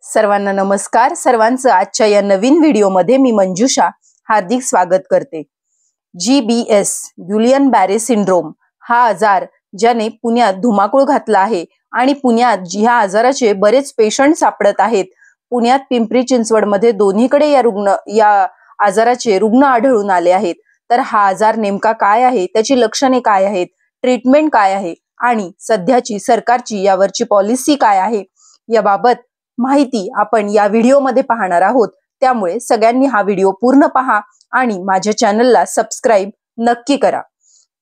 सर्वांना नमस्कार. सर्वांचं आजच्या या नवीन व्हिडिओमध्ये मी मंजुषा हार्दिक स्वागत करते. GBS गुलियन बॅरे सिंड्रोम हा आजार ज्याने पुण्यात धुमाकूळ घातला आहे आणि पुण्यात ह्या आजाराचे बरेच पेशंट सापडत आहेत. पुण्यात पिंपरी चिंचवडमध्ये दोन्हीकडे या आजाराचे रुग्ण आढळून आले आहेत. तर हा आजार नेमका काय आहे, त्याची लक्षणे काय आहेत, ट्रीटमेंट काय आहे आणि सध्याची सरकारची यावरची पॉलिसी काय आहे याबाबत माहिती आपण या व्हिडिओमध्ये पाहणार आहोत. त्यामुळे सगळ्यांनी हा व्हिडिओ पूर्ण पहा आणि माझ्या चॅनलला सबस्क्राईब नक्की करा.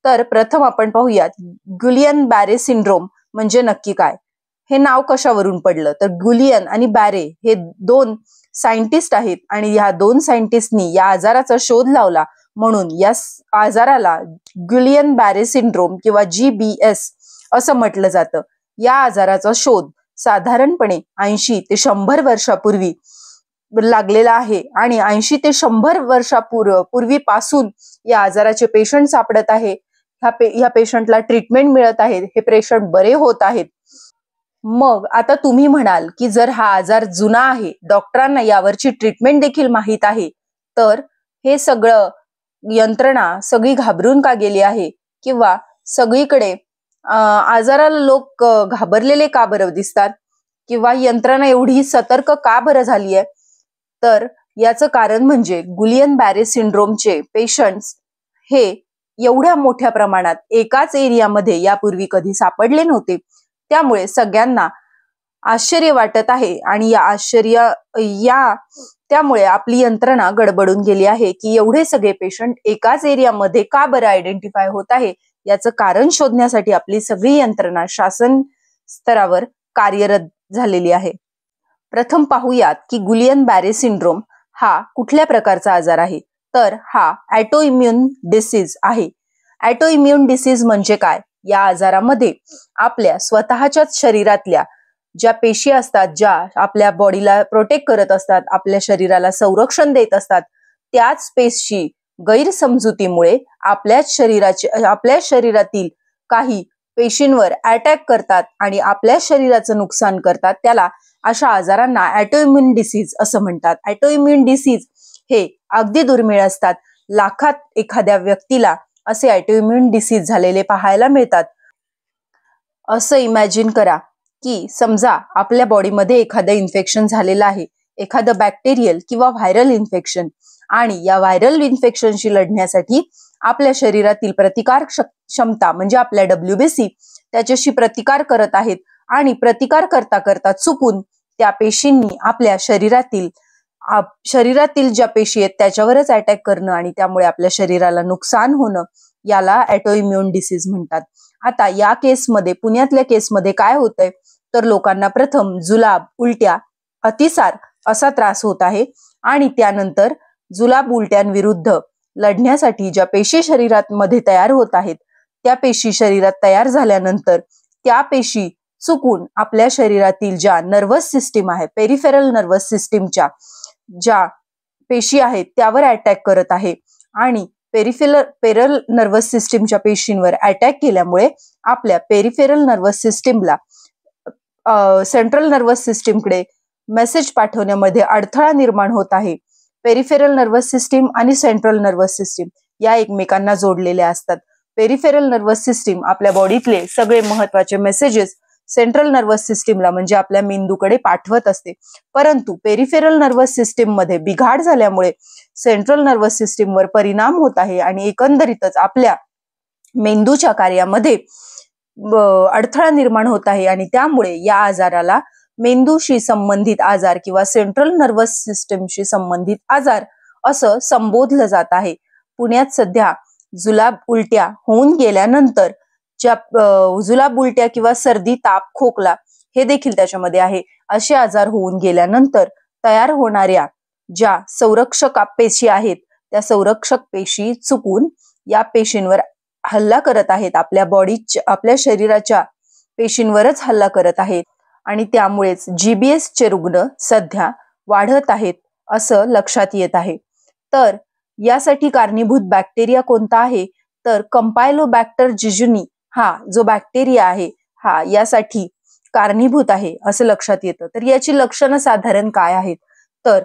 तर प्रथम आपण पाहूयात गुलियन बॅरे सिंड्रोम म्हणजे नक्की काय. हे नाव कशावरून पडलं तर गुलियन आणि बॅरे हे दोन सायंटिस्ट आहेत आणि या दोन सायंटिस्टनी या आजाराचा शोध लावला, म्हणून या आजाराला गुलियन बॅरे सिंड्रोम किंवा GBS असं म्हटलं जातं. या आजाराचा शोध साधारणपणे 80 ते 100 वर्षापूर्वी लागलेला आहे आणि 80 ते 100 वर्षापूर्वीपासून या आजाराचे पेशंट सापडत आहे. ह्या पेशंटला ट्रीटमेंट मिळत आहे, हे पेशंट बरे होत आहेत. मग आता तुम्ही म्हणाल की जर हा आजार जुना आहे, डॉक्टरांना यावरची ट्रीटमेंट देखील माहीत आहे, तर हे सगळं यंत्रणा सगळी घाबरून का गेली आहे किंवा सगळीकडे आजाराला लोक घाबरलेले का बरं दिसतात किंवा यंत्रणा एवढी सतर्क का बरं झाली आहे. तर याचं कारण म्हणजे गुलियन बॅरे सिंड्रोमचे पेशंट्स हे एवढ्या मोठ्या प्रमाणात एकाच एरियामध्ये यापूर्वी कधी सापडले नव्हते. त्यामुळे सगळ्यांना आश्चर्य वाटत आहे आणि त्यामुळे आपली यंत्रणा गडबडून गेली आहे की एवढे सगळे पेशंट एकाच एरियामध्ये का बरं आयडेंटिफाय होत आहे. याचं कारण शोधण्यासाठी आपली सगळी यंत्रणा शासन स्तरावर कार्यरत झालेली आहे. प्रथम पाहूयात की गुलियन बॅरे सिंड्रोम हा कुठल्या प्रकारचा आजार आहे. तर हा ऑटोइम्यून डिसीज आहे. ऑटोइम्यून डिसीज म्हणजे काय. या आजारामध्ये आपल्या स्वतःच्याच शरीरातल्या ज्या पेशी असतात, ज्या आपल्या बॉडीला प्रोटेक्ट करत असतात, आपल्या शरीराला संरक्षण देत असतात, त्याच पेशी गैरसमजुतीमुळे आपल्या शरीरातील काही पेशींवर अटॅक करतात आणि आपल्या शरीराचं नुकसान करतात. त्याला अशा आजारांना ऑटोइम्यून डिसीज असं म्हणतात. ऑटोइम्यून डिसीज हे अगदी दुर्मिळ असतात. लाखात एखाद्या व्यक्तीला असे ऑटोइम्यून डिसीज झालेले पाहायला मिळतात. असं इमॅजिन करा की समजा आपल्या बॉडीमध्ये एखादं इन्फेक्शन झालेलं आहे, एखादं बॅक्टेरियल किंवा व्हायरल इन्फेक्शन, आणि या व्हायरल इन्फेक्शनशी लढण्यासाठी आपल्या शरीरातील प्रतिकार क्षमता म्हणजे आपल्या WBC त्याच्याशी प्रतिकार करत आहेत आणि प्रतिकार करता करता चुकून त्या पेशींनी आपल्या शरीरातील ज्या पेशी आहेत त्याच्यावरच अटॅक करणं आणि त्यामुळे आपल्या शरीराला नुकसान होणं, याला ऑटोइम्यून डिसीज म्हणतात. आता या केसमध्ये, पुण्यातल्या केसमध्ये काय होतंय तर लोकांना प्रथम जुलाब, उलट्या, अतिसार असा त्रास होत आहे आणि त्यानंतर जुलाब उलट्यांविरुद्ध लढण्यासाठी ज्या पेशी शरीरात मध्ये तयार होत आहेत, त्या पेशी शरीरात तयार झाल्यानंतर त्या पेशी चुकून आपल्या शरीरातील ज्या नर्वस सिस्टीम आहे, पेरिफेरल नर्वस सिस्टीमच्या ज्या पेशी आहेत त्यावर अटॅक करत आहे आणि पेरिफेरल नर्वस सिस्टीमच्या पेशींवर अटॅक केल्यामुळे आपल्या पेरिफेरल नर्वस सिस्टीमला सेंट्रल नर्वस सिस्टीमकडे मेसेज पाठवण्यामध्ये अडथळा निर्माण होत आहे. पेरिफेरल नर्वस सिस्टीम आणि सेंट्रल नर्वस सिस्टीम या एकमेकांना जोडलेल्या असतात. पेरिफेरल नर्वस सिस्टीम आपल्या बॉडीतले सगळे महत्वाचे मेसेजेस सेंट्रल नर्वस सिस्टीमला म्हणजे आपल्या मेंदूकडे पाठवत असते. परंतु पेरिफेरल नर्वस सिस्टीम मध्ये बिघाड झाल्यामुळे सेंट्रल नर्वस सिस्टीमवर परिणाम होत आहे आणि एकंदरीतच आपल्या मेंदूच्या कार्यामध्ये अडथळा निर्माण होत आहे आणि त्यामुळे या आजाराला मेंदूशी संबंधित आजार किंवा सेंट्रल नर्वस सिस्टीमशी संबंधित आजार असं संबोधलं जात आहे. पुण्यात सध्या जुलाब उलट्या होऊन गेल्यानंतर जुलाब उलट्या किंवा सर्दी, ताप, खोकला हे देखील त्याच्यामध्ये आहे. असे आजार होऊन गेल्यानंतर तयार होणाऱ्या ज्या संरक्षक पेशी आहेत, त्या संरक्षक पेशी चुकून या पेशींवर हल्ला करत आहेत, आपल्या शरीराच्या पेशींवरच हल्ला करत आहेत आणि त्यामुळेच GBS चे रुग्ण सध्या वाढत आहेत असं लक्षात येत आहे. तर यासाठी कारणीभूत बॅक्टेरिया कोणता आहे तर कंपायलोबॅक्टर जिजुनी हा जो बॅक्टेरिया आहे, हा यासाठी कारणीभूत आहे असं लक्षात येतं. तर याची लक्षणं साधारण काय आहेत? तर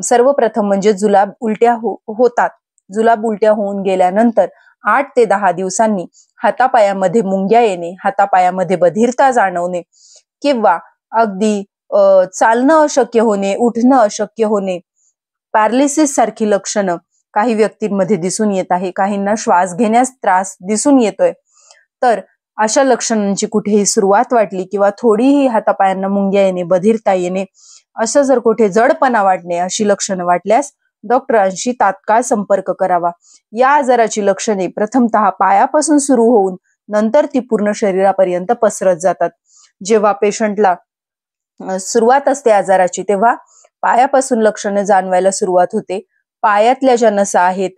सर्वप्रथम म्हणजे जुलाब उलट्या होतात. जुलाब उलट्या होऊन गेल्यानंतर 8 ते 10 दिवसांनी हातापायामध्ये मुंग्या येणे, हातापायामध्ये बधिरता जाणवणे किंवा अगदी चालणं अशक्य होणे, उठणं अशक्य होणे, पॅरालिसिस सारखी लक्षणं काही व्यक्तींमध्ये दिसून येत आहे. काहींना श्वास घेण्यास त्रास दिसून येतोय. तर अशा लक्षणांची कुठेही सुरुवात वाटली किंवा थोडीही हातापायांना मुंग्या येणे, बधिरता येणे, असं जर कुठे जडपणा वाटणे अशी लक्षणं वाटल्यास डॉक्टरांशी तात्काळ संपर्क करावा. या आजाराची लक्षणे प्रथमतः पायापासून सुरू होऊन नंतर ती पूर्ण शरीरापर्यंत पसरत जातात. जेव्हा पेशंटला सुरुवात असते आजाराची तेव्हा पायापासून लक्षणं जाणवायला सुरुवात होते. पायातल्या ज्या नसा आहेत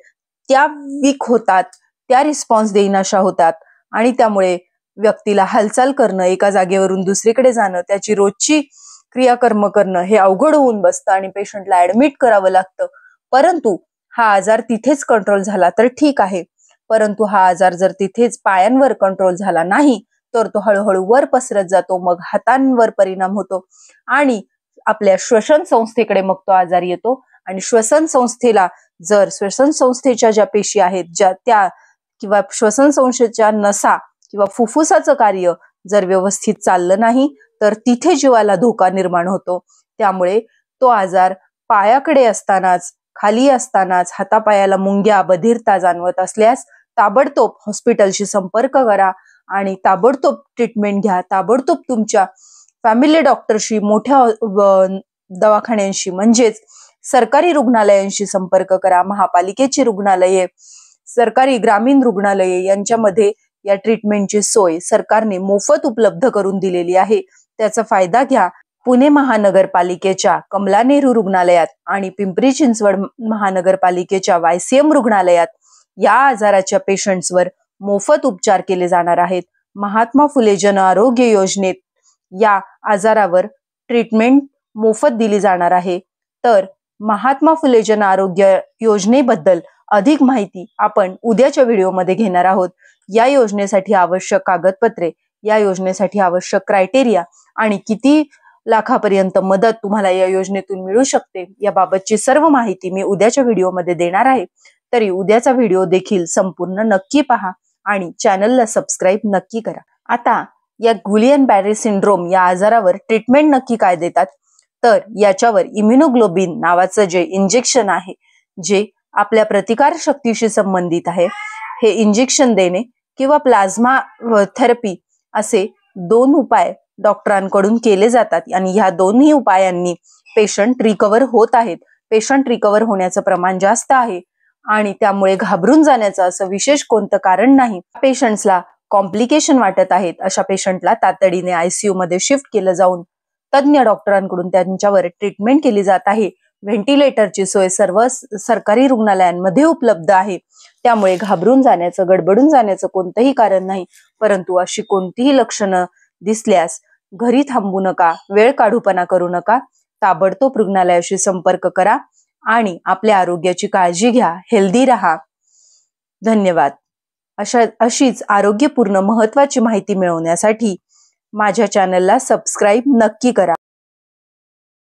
त्या वीक होतात, त्या रिस्पॉन्स देईनाशा होतात आणि त्यामुळे व्यक्तीला हालचाल करणं, एका जागेवरून दुसरीकडे जाणं, त्याची रोजची क्रियाकर्म करणं हे अवघड होऊन बसतं आणि पेशंटला ऍडमिट करावं लागतं. परंतु हा आजार तिथेच कंट्रोल झाला तर ठीक आहे, परंतु हा आजार जर तिथेच पायांवर कंट्रोल झाला नाही तर तो हळूहळू वर पसरत जातो, मग हातांवर परिणाम होतो आणि आपल्या श्वसन संस्थेकडे मग तो आजार येतो. आणि श्वसन संस्थेच्या ज्या पेशी आहेत त्या किंवा श्वसन संस्थेच्या नसा किंवा फुफ्फुसाचं कार्य जर व्यवस्थित चाललं नाही तर तिथे जीवाला धोका निर्माण होतो. त्यामुळे तो आजार पायाकडे असतानाच, खाली असतानाच हातापायाला मुंग्या, बधिरता जाणवत असल्यास ताबडतोब हॉस्पिटलशी संपर्क करा आणि ताबडतोब ट्रीटमेंट घ्या. ताबडतोब तुमच्या फॅमिली डॉक्टरशी, मोठ्या दवाखान्यांशी म्हणजेच सरकारी रुग्णालयांशी संपर्क करा. महापालिकेची रुग्णालये, सरकारी ग्रामीण रुग्णालये यांच्यामध्ये या ट्रीटमेंटची सोय सरकारने मोफत उपलब्ध करून दिलेली आहे. त्याचा फायदा घ्या. पुणे महानगरपालिकेच्या कमला नेहरू रुग्णालयात आणि पिंपरी चिंचवड महानगरपालिकेच्या YCM रुग्णालयात या आजाराच्या पेशंट्सवर मोफत उपचार केले जाणार आहेत. महात्मा फुले जन आरोग्य योजनेत या आजारावर ट्रीटमेंट मोफत दिली जाणार आहे. तर महात्मा फुले जन आरोग्य योजनेबद्दल अधिक माहिती आपण उद्याच्या व्हिडिओमध्ये घेणार आहोत. या योजनेसाठी आवश्यक कागदपत्रे, या योजनेसाठी आवश्यक क्रायटेरिया आणि किती लाखापर्यंत मदत तुम्हाला या योजनेतून मिळू शकते याबाबतची सर्व माहिती मी उद्याच्या व्हिडिओमध्ये देणार आहे. तरी उद्याचा व्हिडिओ देखील संपूर्ण नक्की पहा आणि चॅनलला सबस्क्राईब नक्की करा. आता या गुलियन बॅरे सिंड्रोम या आजारावर ट्रीटमेंट नक्की काय देतात? तर याच्यावर इम्युनोग्लोबिन नावाचं जे इंजेक्शन आहे, जे आपल्या प्रतिकार शक्तीशी संबंधित आहे, हे इंजेक्शन देणे किंवा प्लाझ्मा थेरपी असे 2 उपाय डॉक्टरांकडून केले जातात आणि ह्या दोन्ही उपायांनी पेशंट रिकवर होत आहेत. पेशंट रिकवर होण्याचं प्रमाण जास्त आहे आणि त्यामुळे घाबरून जाण्याचं असं विशेष कोणतं कारण नाही. पेशंट्सला कॉम्प्लिकेशन वाटत आहेत अशा पेशंटला तातडीने ICU मध्ये शिफ्ट केलं जाऊन तज्ञ डॉक्टरांकडून त्यांच्यावर ट्रीटमेंट केली जात आहे. व्हेंटिलेटरची सोय सर्व सरकारी रुग्णालयांमध्ये उपलब्ध आहे. त्यामुळे घाबरून जाण्याचं, गडबडून जाण्याचं कोणतंही कारण नाही. परंतु अशी कोणतीही लक्षणं दिसल्यास घरी थांबू नका, वेळ काढूपणा करू नका. ताबडतोब रुग्णालयाशी संपर्क करा आणि आपल्या आरोग्याची काळजी घ्या. हेल्दी राहा. धन्यवाद. अशीच आरोग्यपूर्ण महत्वाची माहिती मिळवण्यासाठी माझ्या चॅनलला सबस्क्राईब नक्की करा.